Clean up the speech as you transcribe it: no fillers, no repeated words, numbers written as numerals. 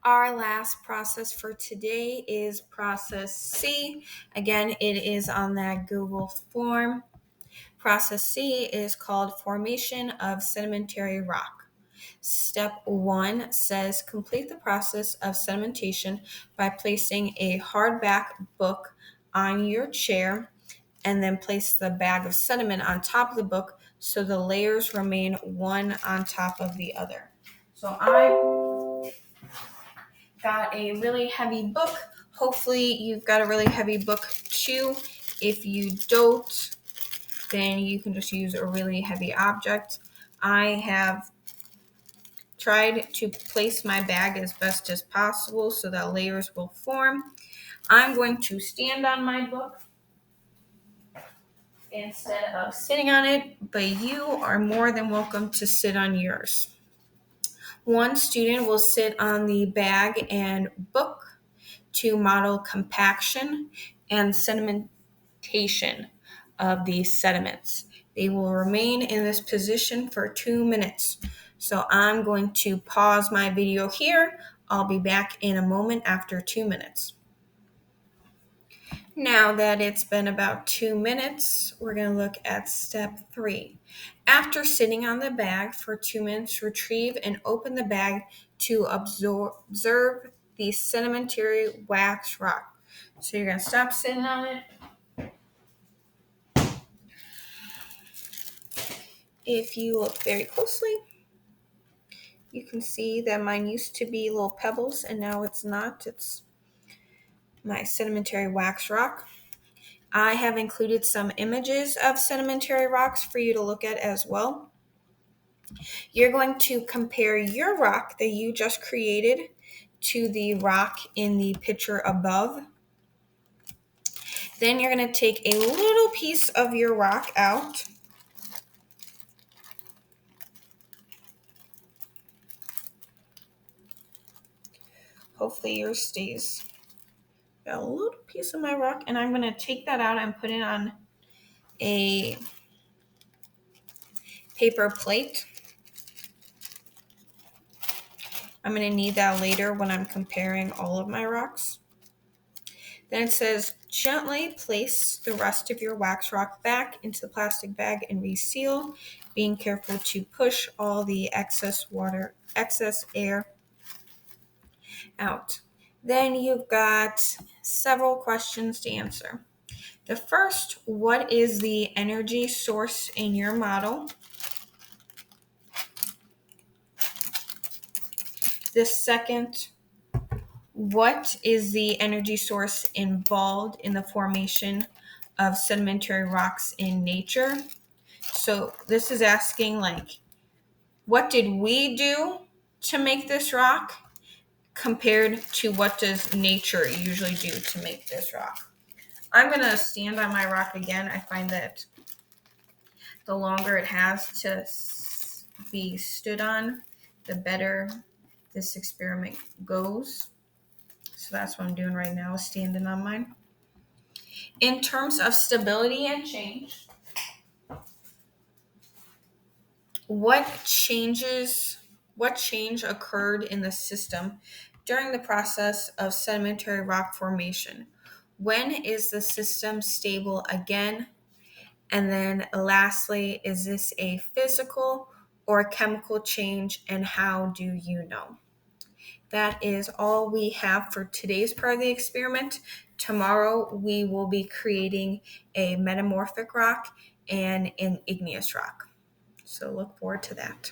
Our last process for today is ProcessC. Again, it is on that Google form. ProcessC is called Formation of Sedimentary Rock. Step 1 says complete the process of sedimentation by placing a hardback book on your chair and then place the bag of sediment on top of the book so the layers remain one on top of the other. So I got a really heavy book. Hopefully you've got a really heavy book too. If you don't, then you can just use a really heavy object. I have tried to place my bag as best as possible so that layers will form. I'm going to stand on my book instead of sitting on it, but you are more than welcome to sit on yours. One student will sit on the bag and book to model compaction and sedimentation of these sediments. They will remain in this position for 2 minutes. So I'm going to pause my video here. I'll be back in a moment after 2 minutes. Now that it's been about 2 minutes, we're going to look at step 3. After sitting on the bag for 2 minutes, retrieve and open the bag to observe the sedimentary wax rock. So you're going to stop sitting on it. If you look very closely, you can see that mine used to be little pebbles and now it's not. It's my sedimentary wax rock. I have included some images of sedimentary rocks for you to look at as well. You're going to compare your rock that you just created to the rock in the picture above. Then you're going to take a little piece of your rock out. Hopefully yours stays. Got a little piece of my rock, and I'm going to take that out and put it on a paper plate. I'm going to need that later when I'm comparing all of my rocks. Then it says, gently place the rest of your wax rock back into the plastic bag and reseal, being careful to push all the excess air out. Then you've got several questions to answer. The first, what is the energy source in your model? The second, what is the energy source involved in the formation of sedimentary rocks in nature? So this is asking what did we do to make this rock compared to what does nature usually do to make this rock? I'm going to stand on my rock again. I find that the longer it has to be stood on, the better this experiment goes. So that's what I'm doing right now, is standing on mine. In terms of stability and change, what change occurred in the system during the process of sedimentary rock formation? When is the system stable again? And then lastly, is this a physical or chemical change, and how do you know? That is all we have for today's part of the experiment. Tomorrow, we will be creating a metamorphic rock and an igneous rock. So look forward to that.